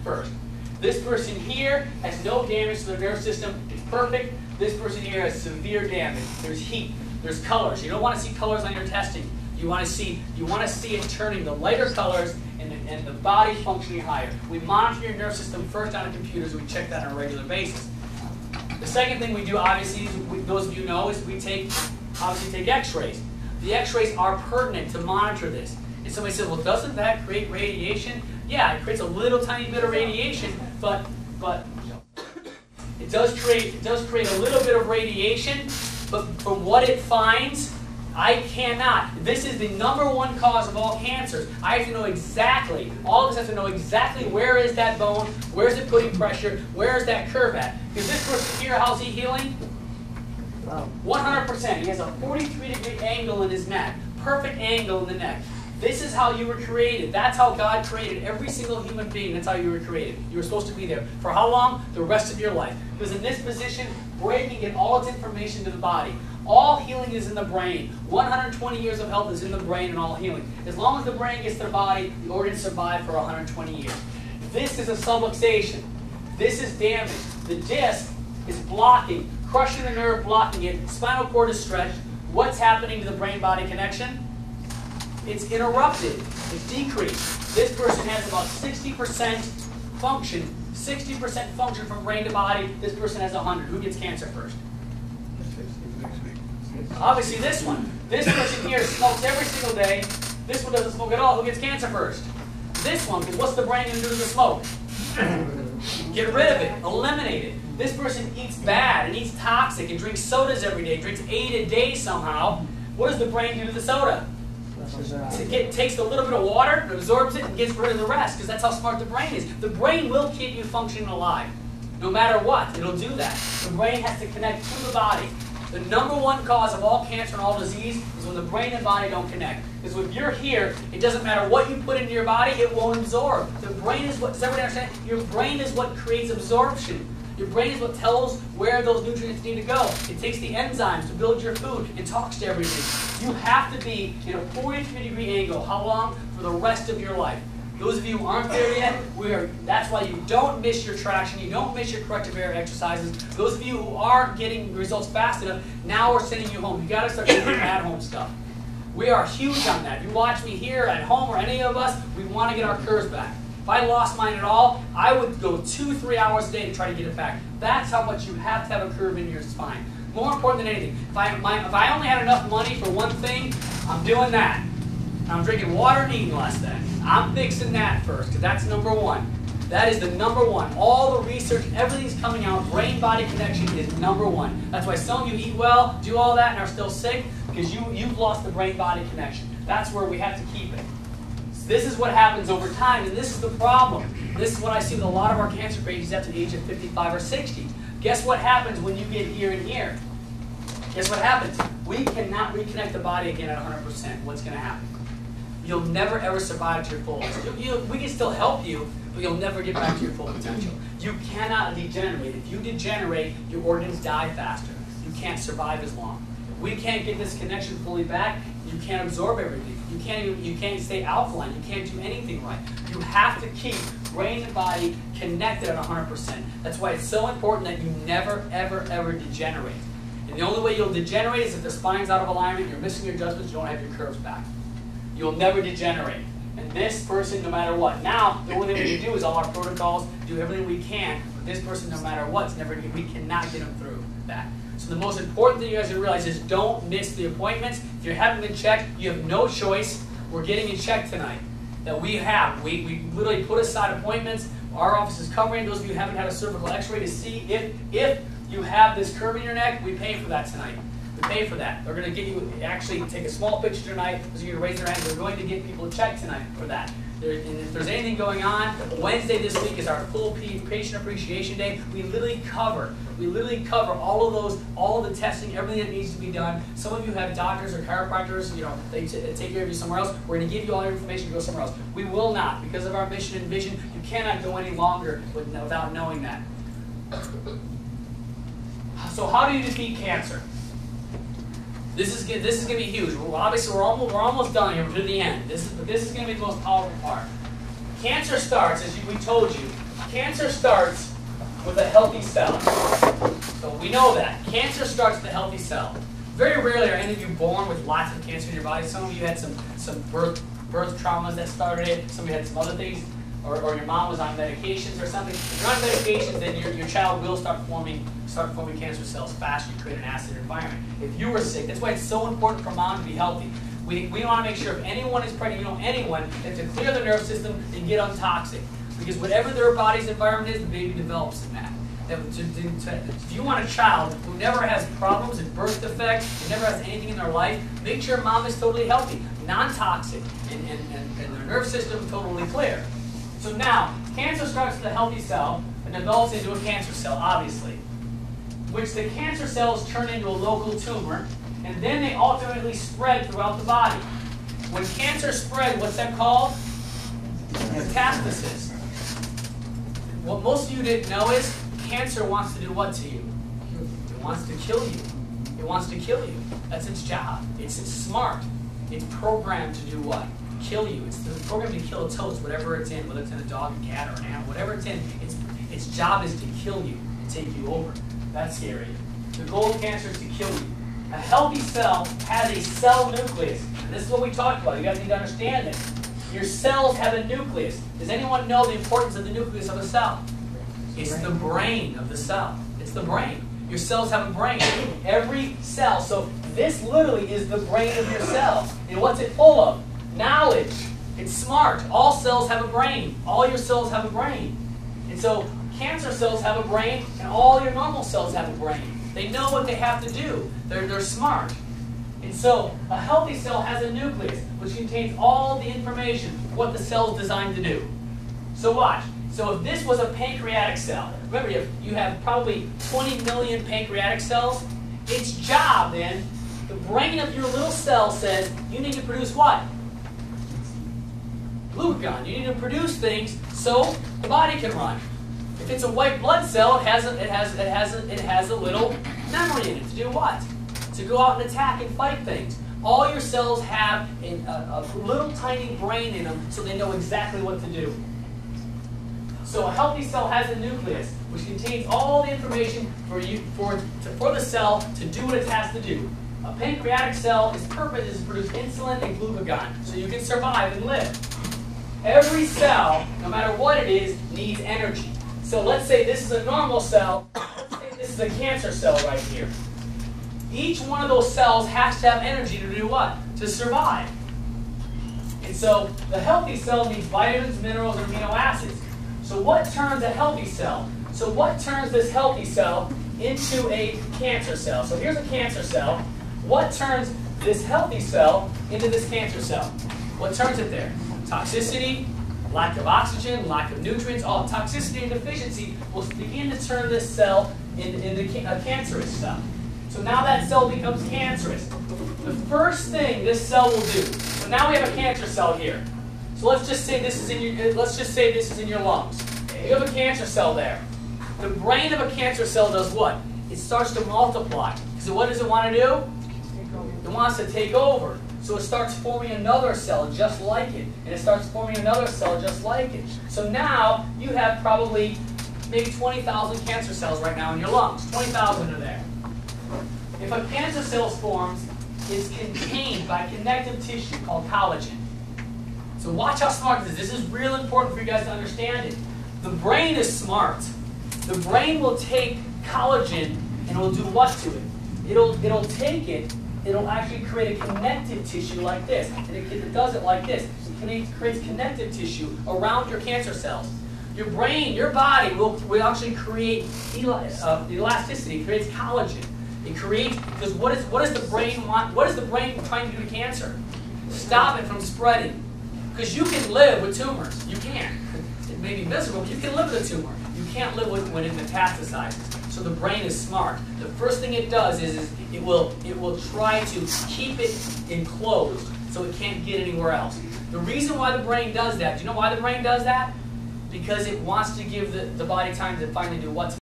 first. This person here has no damage to their nervous system. It's perfect. This person here has severe damage. There's heat. There's colors. You don't want to see colors on your testing. You want to see it turning the lighter colors and the body functioning higher. We monitor your nervous system first on a computer, so we check that on a regular basis. The second thing we do, obviously, those of you know, is we take x-rays. The x-rays are pertinent to monitor this. And somebody says, well, doesn't that create radiation? Yeah, it creates a little tiny bit of radiation, but it does create a little bit of radiation, but from what it finds, I cannot. This is the #1 cause of all cancers. I have to know exactly, all of us have to know exactly where is that bone, where is it putting pressure, where is that curve at. Because this person here, how's he healing? 100%. He has a 43-degree angle in his neck. Perfect angle in the neck. This is how you were created. That's how God created every single human being. That's how you were created. You were supposed to be there. For how long? The rest of your life. Because in this position, brain can get all its information to the body. All healing is in the brain. 120 years of health is in the brain and all healing. As long as the brain gets to the body, the organs survive for 120 years. This is a subluxation. This is damage. The disc is blocking, crushing the nerve, blocking it. Spinal cord is stretched. What's happening to the brain-body connection? It's interrupted. It's decreased. This person has about 60% function. 60% function from brain to body. This person has 100. Who gets cancer first? Obviously this one. This person here smokes every single day. This one doesn't smoke at all. Who gets cancer first? This one, because what's the brain going to do to the smoke? Get rid of it. Eliminate it. This person eats bad and eats toxic and drinks sodas every day. Drinks 8 a day somehow. What does the brain do to the soda? It takes a little bit of water, absorbs it, and gets rid of the rest, because that's how smart the brain is. The brain will keep you functioning alive. No matter what, it'll do that. The brain has to connect to the body. The #1 cause of all cancer and all disease is when the brain and body don't connect. Because if you're here, it doesn't matter what you put into your body, it won't absorb. The brain is what, does everybody understand? Your brain is what creates absorption. Your brain is what tells where those nutrients need to go. It takes the enzymes to build your food. It talks to everything. You have to be in a 43-degree angle. How long? For the rest of your life. Those of you who aren't there yet, that's why you don't miss your traction. You don't miss your corrective air exercises. Those of you who aren't getting results fast enough, now we're sending you home. You've got to start doing at-home stuff. We are huge on that. If you watch me here at home or any of us, we want to get our curves back. If I lost mine at all, I would go 2-3 hours a day to try to get it back. That's how much you have to have a curve in your spine. More important than anything. If I only had enough money for one thing, I'm doing that. I'm drinking water and eating less then. I'm fixing that first, because that's #1. That is the #1. All the research, everything's coming out. Brain-body connection is #1. That's why some of you eat well, do all that, and are still sick, because you've lost the brain-body connection. That's where we have to keep it. This is what happens over time, and this is the problem. This is what I see with a lot of our cancer patients after the age of 55 or 60. Guess what happens when you get here and here? Guess what happens? We cannot reconnect the body again at 100%. What's going to happen? You'll never ever survive to your fullest. We can still help you, but you'll never get back to your full potential. You cannot degenerate. If you degenerate, your organs die faster. You can't survive as long. If we can't get this connection fully back, you can't absorb everything. You can't stay alkaline. You can't do anything right. You have to keep brain and body connected at 100%. That's why it's so important that you never, ever, ever degenerate. And the only way you'll degenerate is if the spine's out of alignment, you're missing your adjustments, you don't have your curves back. You'll never degenerate. And this person, no matter what. Now, the only thing we can do is all our protocols, do everything we can. But this person, no matter what, we cannot get them through that. So the most important thing you guys should realize is don't miss the appointments. If you haven't been checked, you have no choice. We're getting you checked tonight. That we have. We literally put aside appointments. Our office is covering. Those of you who haven't had a cervical x-ray to see if you have this curve in your neck, we pay for that tonight. We pay for that. They're going to get you, actually take a small picture tonight. Those of you who raise their hands, we're going to get people checked tonight for that. And if there's anything going on, Wednesday this week is our full patient appreciation day. We literally cover all of the testing, everything that needs to be done. Some of you have doctors or chiropractors, they take care of you somewhere else. We're going to give you all your information to go somewhere else. We will not, because of our mission and vision. You cannot go any longer without knowing that. So how do you defeat cancer? This is going to be huge. Obviously, we're almost done here. We're to the end. This is going to be the most powerful part. Cancer starts, as we told you, cancer starts with a healthy cell. So we know that. Cancer starts with a healthy cell. Very rarely are any of you born with lots of cancer in your body. Some of you had some birth traumas that started it. Some of you had some other things, or your mom was on medications or something. If you're on medications, then your child will start forming cancer cells faster. You create an acid environment. If you were sick, that's why it's so important for mom to be healthy. We want to make sure if anyone is pregnant, you know anyone, that to clear the nerve system and get untoxic. Because whatever their body's environment is, the baby develops in that. If you want a child who never has problems and birth defects, and never has anything in their life, make sure mom is totally healthy, non-toxic, and their nerve system totally clear. So now, cancer starts with a healthy cell and develops into a cancer cell, obviously, which the cancer cells turn into a local tumor, and then they ultimately spread throughout the body. When cancer spreads, what's that called? Metastasis. What most of you didn't know is cancer wants to do what to you? It wants to kill you. It wants to kill you. That's its job. It's smart. It's programmed to do what? Kill you. It's programmed to kill its host, whatever it's in, whether it's in a dog, a cat, or an animal, whatever it's in. Its job is to kill you and take you over. That's scary. The goal of cancer is to kill you. A healthy cell has a cell nucleus. And this is what we talked about. You guys need to understand this. Your cells have a nucleus. Does anyone know the importance of the nucleus of a cell? It's the brain of the cell. It's the brain. Your cells have a brain. Every cell. So this literally is the brain of your cell. And what's it full of? Knowledge. It's smart. All cells have a brain. All your cells have a brain. And so cancer cells have a brain, and all your normal cells have a brain. They know what they have to do. They're smart. And so a healthy cell has a nucleus, which contains all the information, what the cell is designed to do. So watch. So if this was a pancreatic cell, remember you have probably 20 million pancreatic cells. Its job then, the brain of your little cell says, you need to produce what? Glucagon. You need to produce things so the body can run. If it's a white blood cell, it has a little memory in it to do what? To go out and attack and fight things. All your cells have a little tiny brain in them, so they know exactly what to do. So a healthy cell has a nucleus, which contains all the information for the cell to do what it has to do. A pancreatic cell, its purpose is to produce insulin and glucagon, so you can survive and live. Every cell, no matter what it is, needs energy. So let's say this is a normal cell. Let's say this is a cancer cell right here. Each one of those cells has to have energy to do what? To survive. And so the healthy cell needs vitamins, minerals, and amino acids. So what turns a healthy cell? So what turns this healthy cell into a cancer cell? So here's a cancer cell. What turns this healthy cell into this cancer cell? What turns it there? Toxicity, lack of oxygen, lack of nutrients. All toxicity and deficiency will begin to turn this cell into a cancerous cell. So now that cell becomes cancerous. The first thing this cell will do. So now we have a cancer cell here. So let's just say this is in your lungs. You have a cancer cell there. The brain of a cancer cell does what? It starts to multiply. So what does it want to do? It wants to take over. So it starts forming another cell just like it. And it starts forming another cell just like it. So now you have probably maybe 20,000 cancer cells right now in your lungs. 20,000 are there. If a cancer cell forms, it's contained by connective tissue called collagen. So watch how smart this is. This is real important for you guys to understand it. The brain is smart. The brain will take collagen and it will do what to it? It'll take it. It'll actually create a connective tissue like this. And it does it like this. It creates connective tissue around your cancer cells. Your brain, your body will actually create elasticity. It creates collagen. It creates, because what does the brain want? What is the brain trying to do to cancer? Stop it from spreading. Because you can live with tumors. You can. It may be miserable, but you can live with a tumor. You can't live with when it metastasizes. So the brain is smart. The first thing it does is it will try to keep it enclosed so it can't get anywhere else. The reason why the brain does that, do you know why the brain does that? Because it wants to give the body time to finally do what?